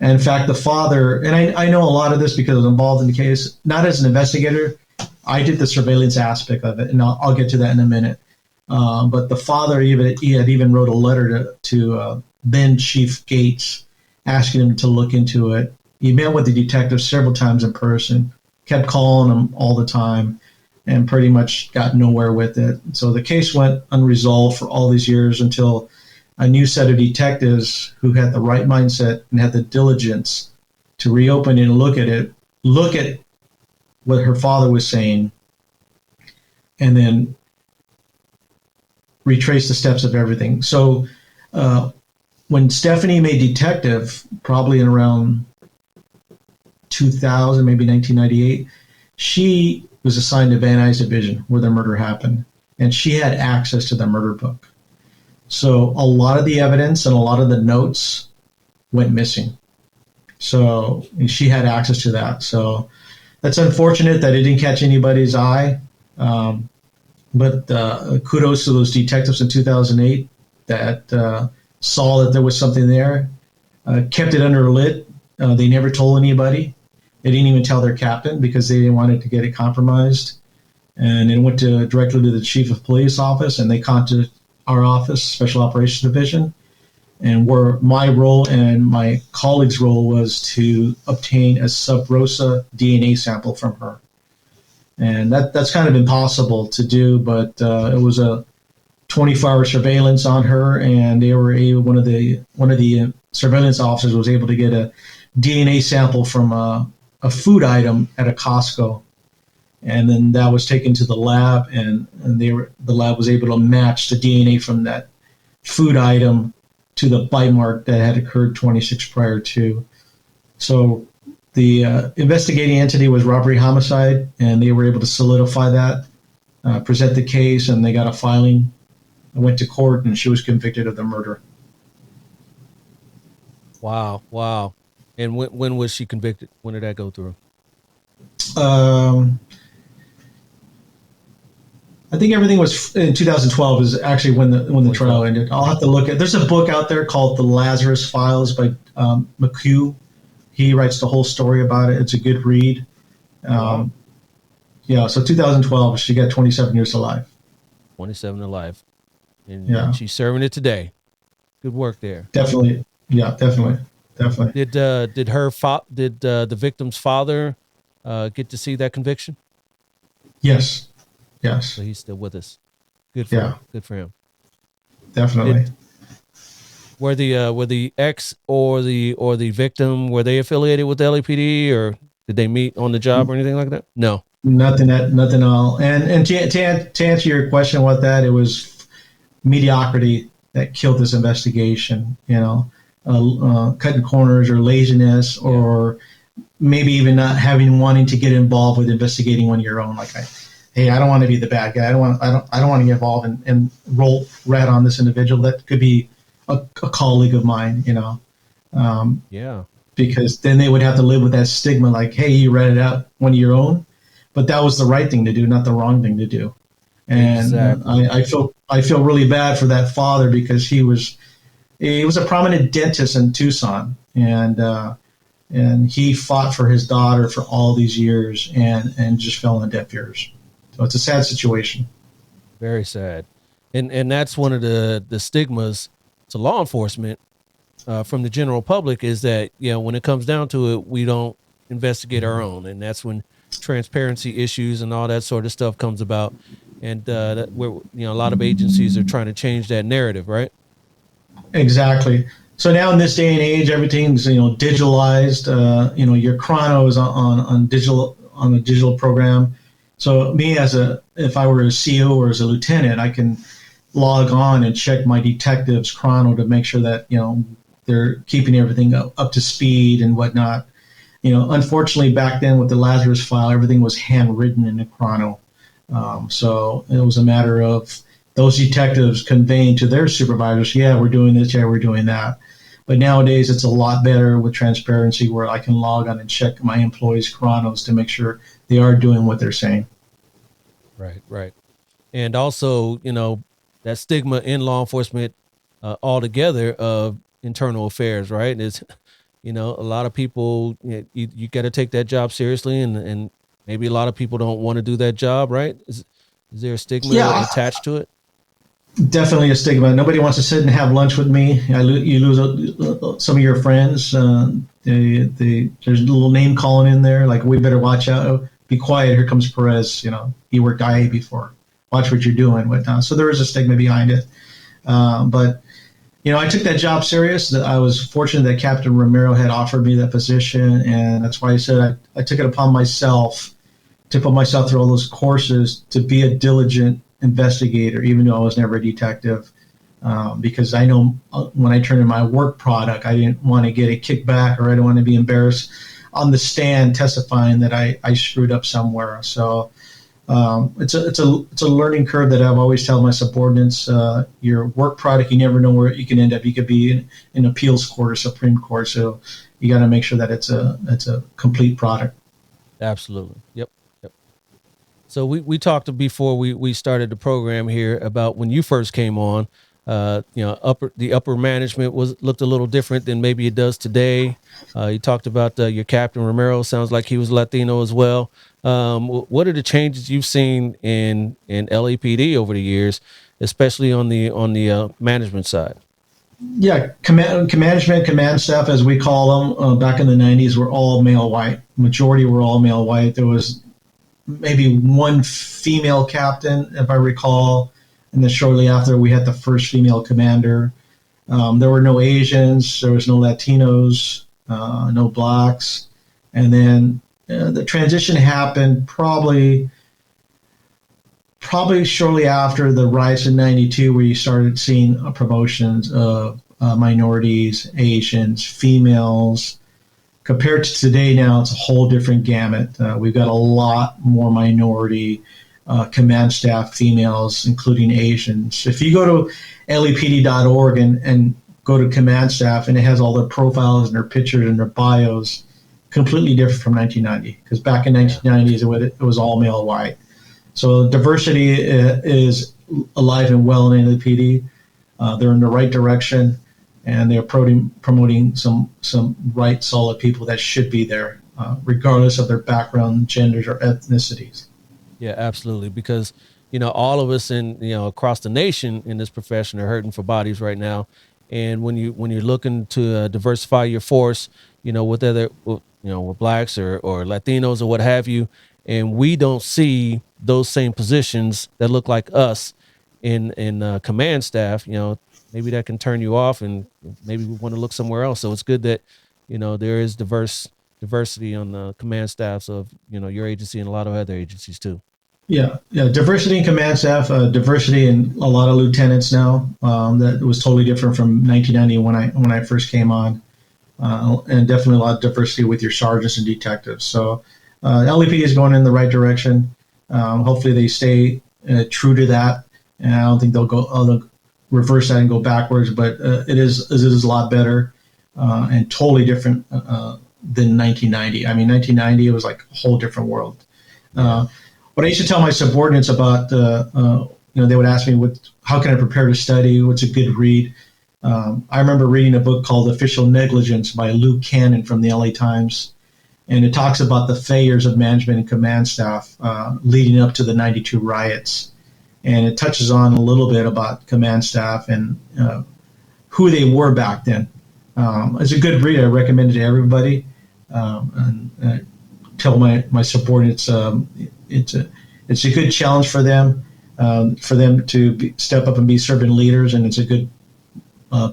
And in fact, the father, and I know a lot of this because I was involved in the case, not as an investigator. I did the surveillance aspect of it, and I'll get to that in a minute. But the father even wrote a letter to then Chief Gates, asking him to look into it. He met with the detective several times in person, kept calling him all the time, and pretty much got nowhere with it. So the case went unresolved for all these years until a new set of detectives who had the right mindset and had the diligence to reopen it and look at what her father was saying, and then retrace the steps of everything. So when Stephanie made detective, probably in around 2000, maybe 1998, she was assigned to Van Nuys Division where the murder happened, and she had access to the murder book. So a lot of the evidence and a lot of the notes went missing. So she had access to that. So that's unfortunate that it didn't catch anybody's eye. But kudos to those detectives in 2008 that saw that there was something there, kept it under lid. They never told anybody. They didn't even tell their captain because they didn't want it to get it compromised. And it went directly to the chief of police office, and they contacted our office, Special Operations Division, and where my role and my colleague's role was to obtain a sub rosa DNA sample from her. And that's kind of impossible to do, but it was a 24-hour surveillance on her, and they were able, one of the surveillance officers was able to get a DNA sample from a food item at a Costco. And then that was taken to the lab, and the lab was able to match the DNA from that food item to the bite mark that had occurred 26 prior to. So the investigating entity was robbery homicide, and they were able to solidify that, present the case, and they got a filing. I went to court, and she was convicted of the murder. Wow. And when was she convicted? When did that go through? I think everything was in 2012 is actually when the trial ended. I'll have to look at. There's a book out there called The Lazarus Files by McHugh. He writes the whole story about it. It's a good read. So 2012, she got 27 years to life. 27 to life, and she's serving it today. Good work there. Definitely, definitely. Did the victim's father get to see that conviction? Yes. So he's still with us. Good for him. Definitely. Were the ex or the victim, were they affiliated with the LAPD, or did they meet on the job or anything like that? No. Nothing at all. And to answer your question about that, it was mediocrity that killed this investigation. Cutting corners or laziness, or maybe even not wanting to get involved with investigating on your own. Like, I don't want to be the bad guy. I don't want to get involved and roll rat on this individual that could be a colleague of mine. Because then they would have to live with that stigma, like, hey, you ratted out one of your own, but that was the right thing to do, not the wrong thing to do. And exactly. I feel really bad for that father because he was a prominent dentist in Tucson, and he fought for his daughter for all these years and just fell on deaf ears. So it's a sad situation. Very sad. And that's one of the stigmas to law enforcement from the general public is that, when it comes down to it, we don't investigate our own. And that's when transparency issues and all that sort of stuff comes about. And a lot of agencies are trying to change that narrative, right? Exactly. So now in this day and age, everything's digitalized. Your chrono is on a digital program. So me if I were a CO or as a lieutenant, I can log on and check my detective's chrono to make sure that they're keeping everything up to speed and whatnot. Unfortunately, back then with the Lazarus file, everything was handwritten in the chrono. So it was a matter of those detectives conveying to their supervisors, yeah, we're doing this, yeah, we're doing that. But nowadays, it's a lot better with transparency where I can log on and check my employees' chronos to make sure they are doing what they're saying. Right. And also, that stigma in law enforcement altogether of internal affairs, right? Is, a lot of people, you got to take that job seriously, and maybe a lot of people don't want to do that job, right? Is there a stigma attached to it? Definitely a stigma. Nobody wants to sit and have lunch with me. You lose some of your friends. There's a little name calling in there, like, we better watch out. Be quiet. Here comes Perez. He worked IA before. Watch what you're doing. Whatnot. So there is a stigma behind it. But I took that job serious. I was fortunate that Captain Romero had offered me that position, and that's why I said I took it upon myself to put myself through all those courses to be a diligent investigator, even though I was never a detective, because I know when I turned in my work product, I didn't want to get a kickback, or I didn't want to be embarrassed on the stand testifying that I screwed up somewhere. So it's a learning curve that I've always told my subordinates. Your work product, you never know where you can end up. You could be in appeals court or Supreme Court, so you got to make sure that it's a complete product. Absolutely. Yep. So we talked before we started the program here about when you first came on. The upper management looked a little different than maybe it does today. You talked about your Captain Romero. Sounds like he was Latino as well. What are the changes you've seen in LAPD over the years, especially on the management side? Yeah, command staff, as we call them, back in the 90s, were all male white. Majority were all male white. There was maybe one female captain, if I recall, and then shortly after we had the first female commander. There were no Asians, there was no Latinos, no blacks, and then the transition happened probably shortly after the rise in '92, where you started seeing promotions of minorities, Asians, females. Compared to today now, it's a whole different gamut. We've got a lot more minority command staff females, including Asians. If you go to LAPD.org and go to command staff, and it has all their profiles and their pictures and their bios, completely different from 1990. Because back in 1990s, it was all male white. So diversity is alive and well in LAPD. They're in the right direction, and they're promoting some right, solid people that should be there, regardless of their background, genders, or ethnicities. Yeah, absolutely. Because, all of us across the nation in this profession are hurting for bodies right now. And when you're looking to diversify your force, with with blacks or Latinos or what have you, and we don't see those same positions that look like us in command staff, maybe that can turn you off, and maybe we want to look somewhere else. So it's good that, there is diversity on the command staffs of, your agency and a lot of other agencies too. Yeah. Diversity in command staff, diversity in a lot of lieutenants now. That was totally different from 1990 when I first came on, and definitely a lot of diversity with your sergeants and detectives. So LAPD is going in the right direction. Hopefully they stay true to that, and I don't think they'll reverse that and go backwards. But it is a lot better and totally different than 1990. I mean, 1990 it was like a whole different world. What I used to tell my subordinates about, they would ask me, how can I prepare to study? What's a good read? I remember reading a book called Official Negligence by Luke Cannon from the LA Times. And it talks about the failures of management and command staff leading up to the 92 riots. And it touches on a little bit about command staff and who they were back then. It's a good breed. I recommend it to everybody. And tell my subordinates it's a good challenge for them to step up and be servant leaders, and it's a good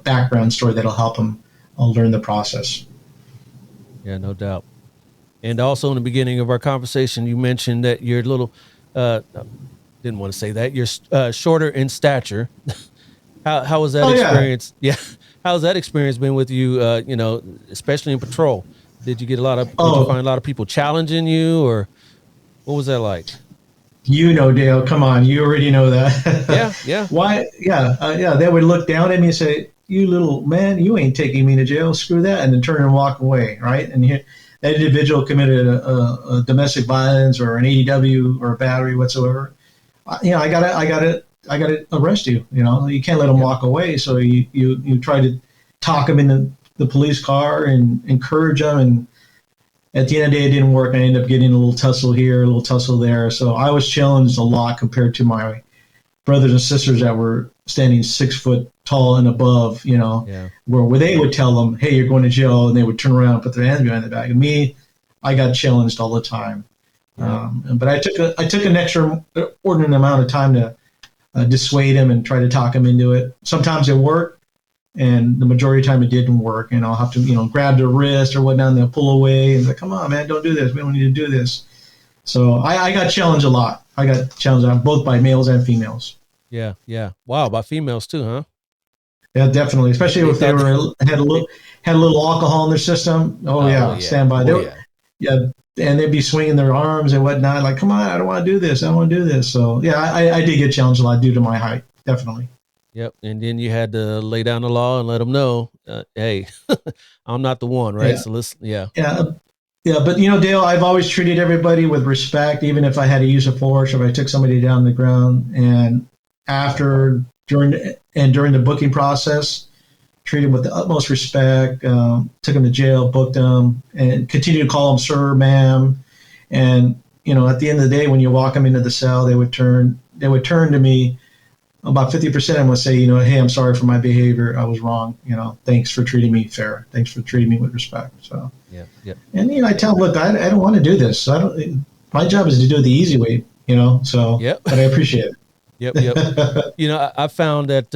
background story that'll help them learn the process. Yeah, no doubt. And also in the beginning of our conversation, you mentioned that you're a little, didn't want to say that, you're shorter in stature. How was that experience? Yeah. How's that experience been with you, especially in patrol? Did you find a lot of people challenging you, or what was that like? Dale, come on. You already know that. Yeah. Why? Yeah. They would look down at me and say, "You little man, you ain't taking me to jail. Screw that," and then turn and walk away. Right? And that individual committed a domestic violence or an ADW or a battery whatsoever. I gotta arrest you. You can't let them walk away. So you try to talk them into the police car and encourage them. And at the end of the day, it didn't work. I ended up getting a little tussle here, a little tussle there. So I was challenged a lot compared to my brothers and sisters that were standing 6 foot tall and above, where they would tell them, "Hey, you're going to jail," and they would turn around and put their hands behind their back. And me, I got challenged all the time. Yeah. But I took an extraordinary amount of time to dissuade him and try to talk him into it. Sometimes it worked, and the majority of the time it didn't work. And I'll have to, grab their wrist or whatnot, and they'll pull away and say, "Come on, man, don't do this. We don't need to do this." So I got challenged a lot. I got challenged both by males and females. Yeah. Wow, by females too, huh? Yeah, definitely. Especially if they had a little alcohol in their system. Oh yeah. Stand by. And they'd be swinging their arms and whatnot. Like, come on, I don't want to do this. I don't want to do this. So yeah, I did get challenged a lot due to my height. Definitely. Yep. And then you had to lay down the law and let them know, hey, I'm not the one, right? Yeah. So Yeah. But Dale, I've always treated everybody with respect, even if I had to use a force or if I took somebody down the ground. And during the booking process, treated them with the utmost respect, took them to jail, booked them, and continued to call them sir, ma'am. And, at the end of the day, when you walk them into the cell, they would turn to me. About 50% of them would say, "Hey, I'm sorry for my behavior. I was wrong. Thanks for treating me fair. Thanks for treating me with respect." So, yeah. And, I tell them, "Look, I don't want to do this. My job is to do it the easy way, so, but I appreciate it." Yep. I found that,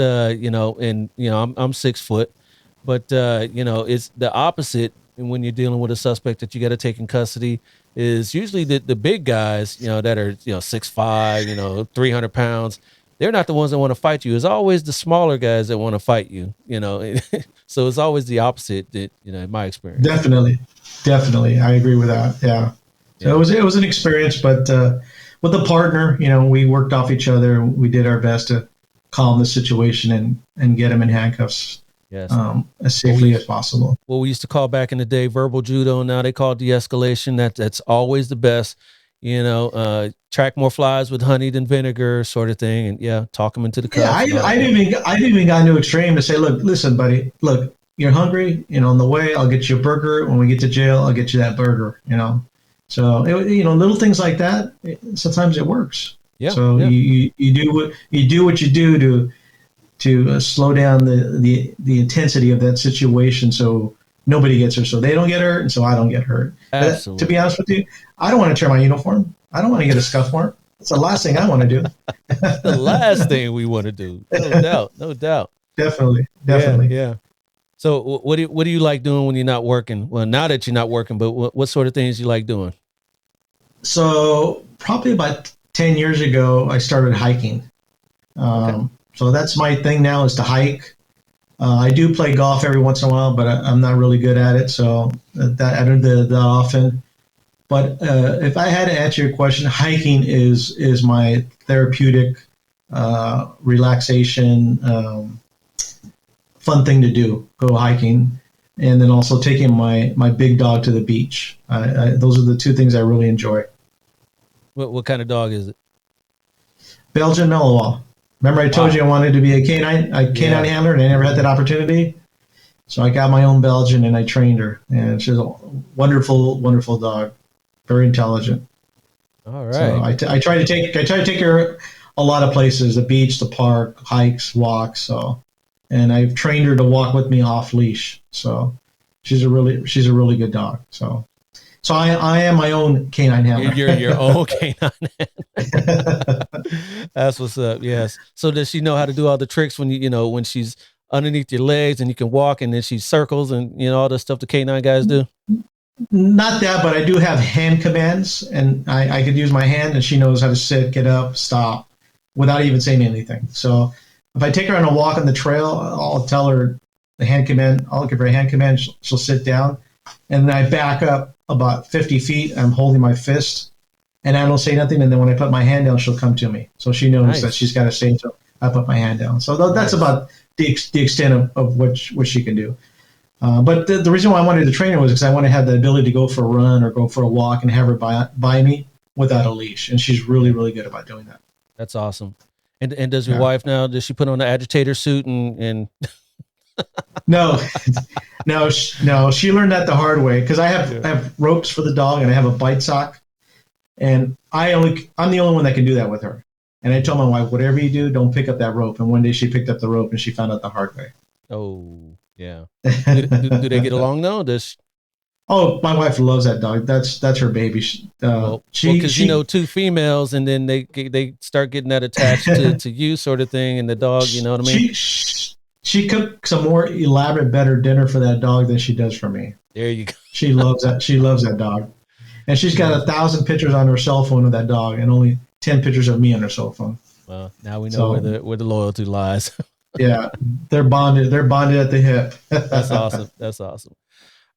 I'm 6 foot, but, it's the opposite when you're dealing with a suspect that you got to take in custody is usually the big guys, that are, 6'5", 300 pounds. They're not the ones that want to fight you. It's always the smaller guys that want to fight you, so it's always the opposite that, in my experience. Definitely. I agree with that. Yeah. So it was an experience, but, with a partner, we worked off each other. We did our best to calm the situation and get him in handcuffs as safely as possible. What we used to call back in the day verbal judo. Now they call it de-escalation. That's always the best. Track more flies with honey than vinegar, sort of thing. And talk them into the cuffs. Yeah, I didn't even got to extreme to say, "Look, listen, buddy. Look, you're hungry. On the way, I'll get you a burger. When we get to jail, I'll get you that burger. So little things like that. Sometimes it works. Yeah. So you do what you do to slow down the intensity of that situation, so nobody gets hurt, so they don't get hurt, and so I don't get hurt. Absolutely. To be honest with you, I don't want to tear my uniform. I don't want to get a scuff mark. It's the last thing I want to do. The last thing we want to do. No doubt. Definitely. Yeah. So what do you like doing when you're not working? Well, now that you're not working, but what sort of things you like doing? So probably about 10 years ago, I started hiking. So that's my thing now, is to hike. I do play golf every once in a while, but I'm not really good at it. So I don't do that often. But if I had to answer your question, hiking is my therapeutic relaxation, fun thing to do, go hiking. And then also taking my big dog to the beach. Those are the two things I really enjoy. What kind of dog is it? Belgian Malinois. Remember I told you I wanted to be a canine handler, and I never had that opportunity. So I got my own Belgian and I trained her, and she's a wonderful, wonderful dog, very intelligent. All right. So I try to take her a lot of places: the beach, the park, hikes, walks. So and I've trained her to walk with me off leash. So she's a really good dog. So I am my own canine handler. You're your own canine handler. That's what's up. Yes. So does she know how to do all the tricks when when she's underneath your legs and you can walk, and then she circles and all the stuff the canine guys do? Not that, but I do have hand commands, and I could use my hand, and she knows how to sit, get up, stop, without even saying anything. So if I take her on a walk on the trail, I'll tell her the hand command. I'll give her a hand command. She'll sit down, and then I back up about 50 feet. I'm holding my fist, and I don't say nothing. And then when I put my hand down, she'll come to me. So she knows that she's got to stay until I put my hand down. So that's about the extent of what she can do. But the reason why I wanted to train her was because I want to have the ability to go for a run or go for a walk and have her by me without a leash. And she's really, really good about doing that. That's awesome. And does your wife now, does she put on the agitator suit and No, she learned that the hard way, because I have ropes for the dog and I have a bite sock, and I'm the only one that can do that with her. And I told my wife, whatever you do, don't pick up that rope. And one day she picked up the rope and she found out the hard way. Oh, yeah. Do they get along though? Oh, my wife loves that dog. That's her baby. Because two females, and then they start getting that attached to you, sort of thing, and the dog. You know what I mean? She cooks a more elaborate, better dinner for that dog than she does for me. There you go. She loves that. She loves that dog, and she's got 1,000 pictures on her cell phone of that dog, and only 10 pictures of me on her cell phone. Well, now we know where the loyalty lies. Yeah, they're bonded. They're bonded at the hip. That's awesome. That's awesome.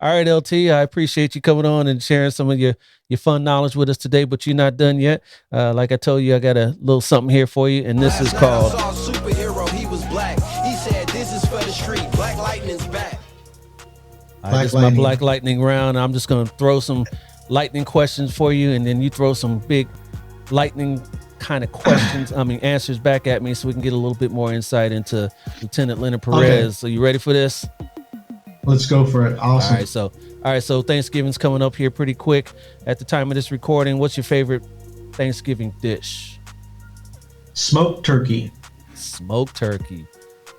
All right, LT, I appreciate you coming on and sharing some of your fun knowledge with us today, but you're not done yet. Like I told you, I got a little something here for you, and this is called Superhero. He was black. He said, "This is for the street. Black Lightning's back." This is my Black Lightning round. I'm just going to throw some lightning questions for you, and then you throw some big lightning kind of answers back at me, so we can get a little bit more insight into Lieutenant Leonard Perez. Okay. So you ready for this? Let's go for it. Awesome. All right. So Thanksgiving's coming up here pretty quick. At the time of this recording, what's your favorite Thanksgiving dish? Smoked turkey. Smoked turkey.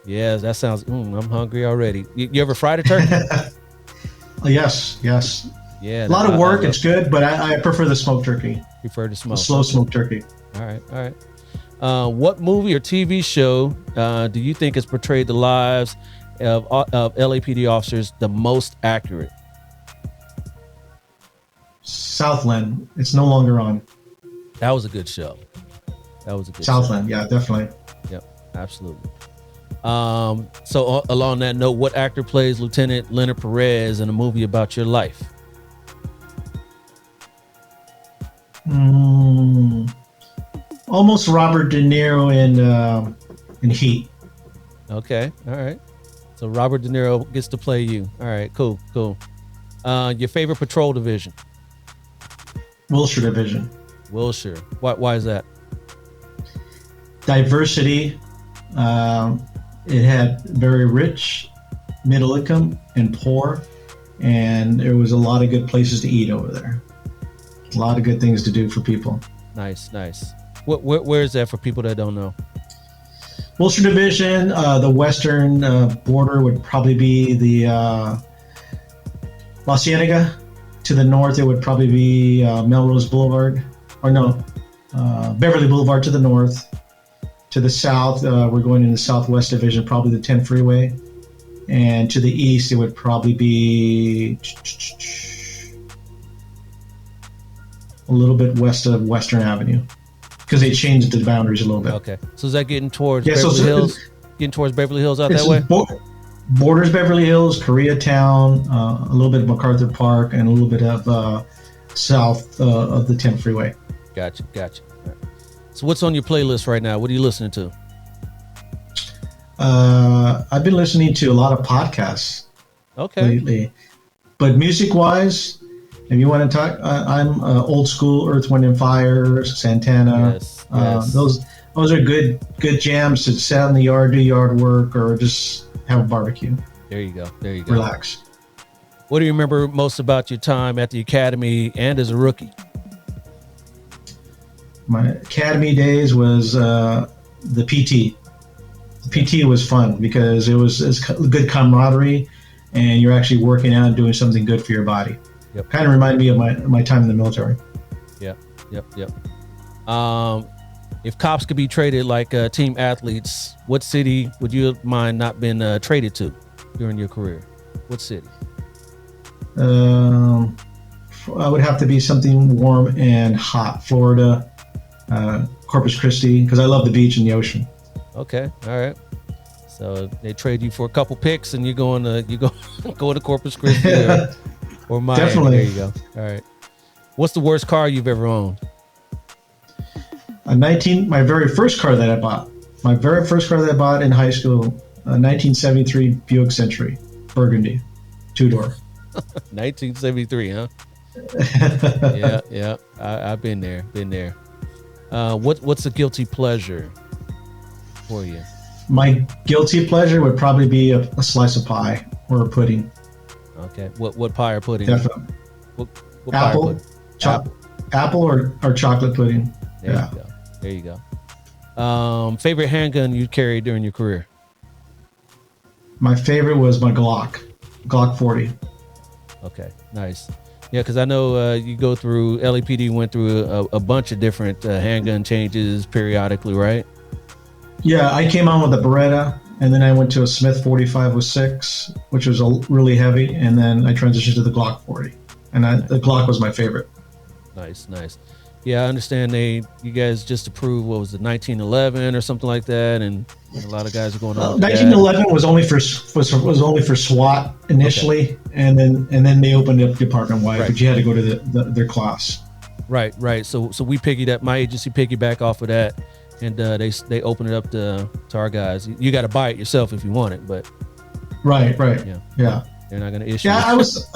Yeah, that sounds. I'm hungry already. You ever fried a turkey? Yes. Yeah. A lot of work. It's good, but I prefer the smoked turkey. Prefer the smoke. Slow smoked turkey. All right. What movie or TV show do you think has portrayed the lives of LAPD officers the most accurate? Southland. It's no longer on. That was a good show. Southland. Yeah, definitely. Yep, absolutely. So along that note, what actor plays Lieutenant Leonard Perez in a movie about your life? Almost Robert De Niro in Heat. Okay, all right. So Robert De Niro gets to play you. All right, cool. Your favorite patrol division? Wilshire Division. Wilshire. Why is that? Diversity. It had very rich, middle income, and poor, and there was a lot of good places to eat over there. A lot of good things to do for people. Nice. Where is that for people that don't know? Wilshire Division, the western border would probably be the La Cienega. To the north, it would probably be Melrose Boulevard. Beverly Boulevard to the north. To the south, we're going in the Southwest Division, probably the 10 freeway. And to the east, it would probably be a little bit west of Western Avenue, because they changed the boundaries a little bit. Okay. So is that getting towards Beverly Hills? Getting towards Beverly Hills out that way? Borders Beverly Hills, Koreatown, a little bit of MacArthur Park, and a little bit of south of the 10 freeway. Gotcha. Right. So what's on your playlist right now? What are you listening to? I've been listening to a lot of podcasts lately. But music-wise, if you want to talk, I'm old school Earth, Wind and Fire, Santana. Yes. Those are good jams to sit out in the yard, do yard work, or just have a barbecue. There you go. Relax. What do you remember most about your time at the academy and as a rookie? My academy days was the PT. PT was fun because it was good camaraderie, and you're actually working out and doing something good for your body. Yep. Kind of reminded me of my time in the military. Yep. If cops could be traded like team athletes, what city would you mind not being traded to during your career? What city? I would have to be something warm and hot. Florida, Corpus Christi, because I love the beach and the ocean. Okay, all right. So they trade you for a couple picks, and you're going to Corpus Christi or Miami. Definitely. There you go. All right. What's the worst car you've ever owned? My very first car that I bought. My very first car that I bought in high school, a 1973 Buick Century, burgundy, 2-door. 1973, huh? Yeah. I've been there. What's a guilty pleasure for you? My guilty pleasure would probably be a slice of pie or a pudding. Okay. What pie or pudding? Definitely. What pie or pudding? Apple or chocolate pudding. There you go. Favorite handgun you carried during your career? My favorite was my Glock 40. Okay, nice. Yeah, because I know you go through, LAPD went through a bunch of different handgun changes periodically, right? Yeah, I came on with a Beretta, and then I went to a Smith 45-06, which was really heavy, and then I transitioned to the Glock 40. And the Glock was my favorite. Nice. Yeah, I understand you guys just approved, what was it, 1911 or something like that, and a lot of guys are going on. 1911 was only for SWAT initially, okay. and then they opened it up department wide, right. But you had to go to their class. Right. So we my agency piggyback off of that, and they opened it up to our guys. You got to buy it yourself if you want it, but right. Yeah. They're not going to issue. Yeah, I was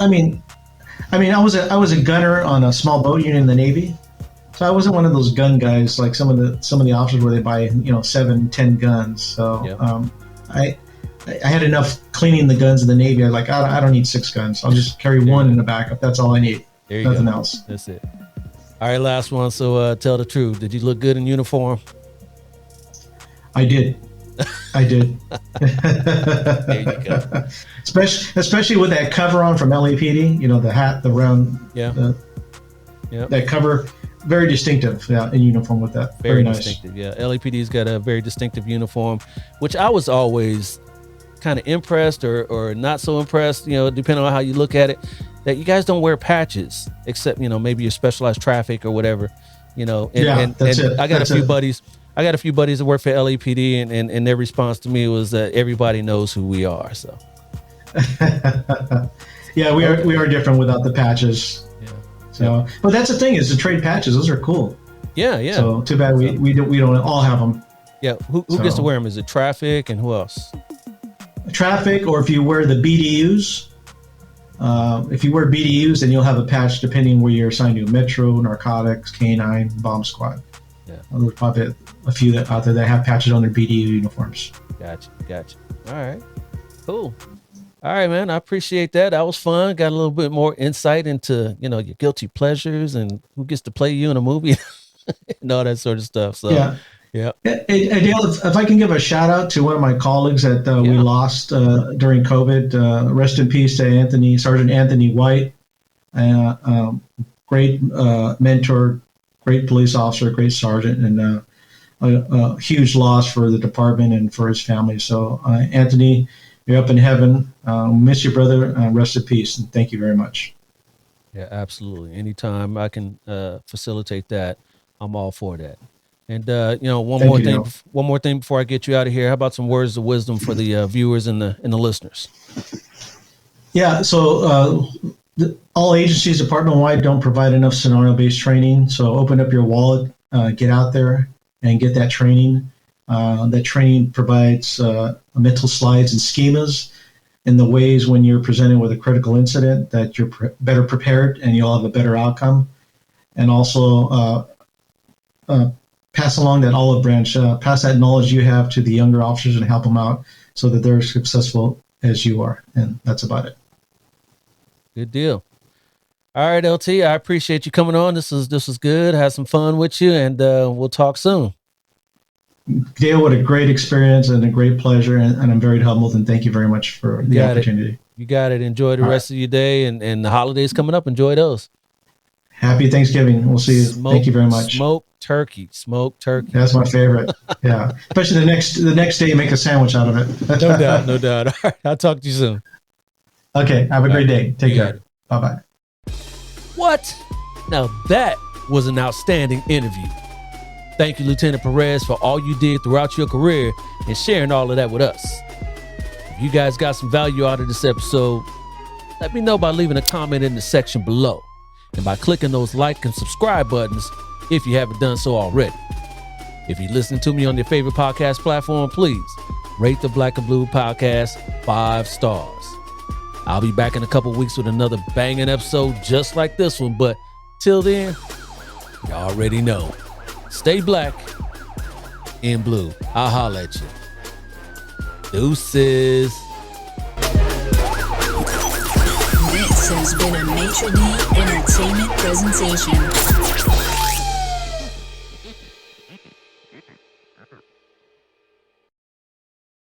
a gunner on a small boat unit in the Navy. So I wasn't one of those gun guys like some of the officers where they buy 7-10 guns. So yep. I had enough cleaning the guns in the Navy. I was like, I don't need 6 guns. I'll just carry one in the backup. That's all I need. Nothing else. That's it. All right, last one. So tell the truth. Did you look good in uniform? I did. There you go. Especially with that cover on from LAPD. The hat, the round. Yeah. That cover. Very distinctive, in uniform with that. Very nice. Distinctive, yeah. LAPD's got a very distinctive uniform, which I was always kind of impressed or not so impressed, depending on how you look at it, that you guys don't wear patches, except, maybe your specialized traffic or whatever, and I got a few buddies that work for LAPD, and their response to me was that everybody knows who we are, so. Yeah, we are different without the patches. So, but that's the thing is the trade patches; those are cool. Yeah. So too bad we don't all have them. Yeah, who gets to wear them? Is it traffic and who else? Traffic, or if you wear the BDUs. If you wear BDUs, then you'll have a patch depending where you're assigned to: Metro, Narcotics, K9, Bomb Squad. Yeah, there's probably a few out there that have patches on their BDU uniforms. Gotcha. All right, cool. All right, man. I appreciate that. That was fun. Got a little bit more insight into, your guilty pleasures and who gets to play you in a movie and all that sort of stuff. So, yeah. Hey, Dale, if I can give a shout out to one of my colleagues that we lost during COVID. Rest in peace to Sergeant Anthony White. Great mentor, great police officer, great sergeant, and a huge loss for the department and for his family. So, Anthony, you're up in heaven. Miss you, brother. Rest in peace, and thank you very much. Yeah, absolutely. Anytime I can facilitate that, I'm all for that. And one more thing before I get you out of here. How about some words of wisdom for the viewers and the listeners? Yeah. So all agencies, department-wide, don't provide enough scenario-based training. So open up your wallet, get out there, and get that training. That training provides mental slides and schemas in the ways when you're presented with a critical incident that you're better prepared and you'll have a better outcome. And also pass along that olive branch, pass that knowledge you have to the younger officers and help them out so that they're as successful as you are. And that's about it. Good deal. All right, LT, I appreciate you coming on. This was good. Had some fun with you, and we'll talk soon. Dale, what a great experience and a great pleasure, and I'm very humbled, and thank you very much for the opportunity. You got it. Enjoy the rest of your day, and the holidays coming up. Enjoy those. Happy Thanksgiving. We'll see you. Thank you very much. Smoked turkey. That's my favorite. Yeah, especially the next day you make a sandwich out of it. No doubt. All right, I'll talk to you soon. Okay, have a great day. Take care. Bye-bye. What? Now that was an outstanding interview. Thank you, Lieutenant Perez, for all you did throughout your career and sharing all of that with us. If you guys got some value out of this episode, let me know by leaving a comment in the section below and by clicking those like and subscribe buttons if you haven't done so already. If you're listening to me on your favorite podcast platform, please rate the Black and Blue Podcast 5 stars. I'll be back in a couple weeks with another banging episode just like this one, but till then, you already know. Stay black and blue. I'll holla at you. Deuces. This has been a Maitre D Entertainment presentation.